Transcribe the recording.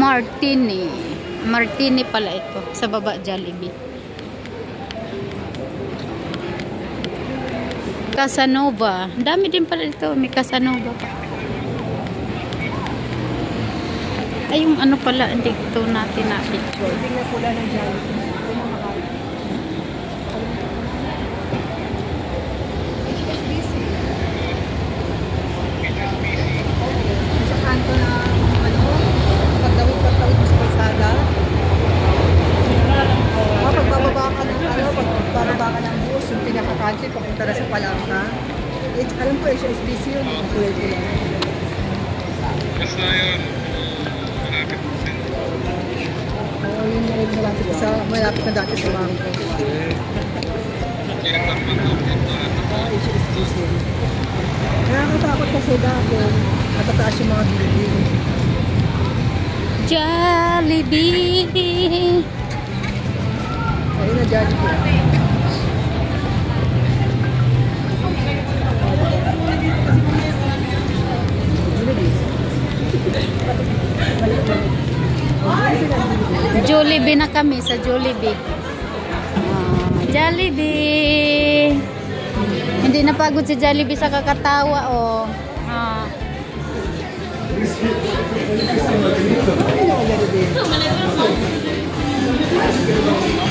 Martini. Martini pala ito. Sa baba, Jollibee. Casanova. Dami din pala ito. May Casanova pa. Ay, yung ano pala, hindi ito natin na-picture. Hindi na pula ng Jollibee. Sa kanto na, pagtawid mo sa kalsada. Pagbababa ka ng bus, yung pinaka-country, papunta na sa Palangka. Alam ko, HSBC yun. Tulad ko lang. Basta yun. Malapit na siya. Oo, yun na rin malapit na dati sa bangko. HSBC. Nakakatakot kasi dati. Matataas yung mga building. Jollibee. Ayun na Jollibee. Jollibee na kami sa Jollibee. Jollibee. Hindi napagod si Jollibee sa kakatawa, oh. Jollibee.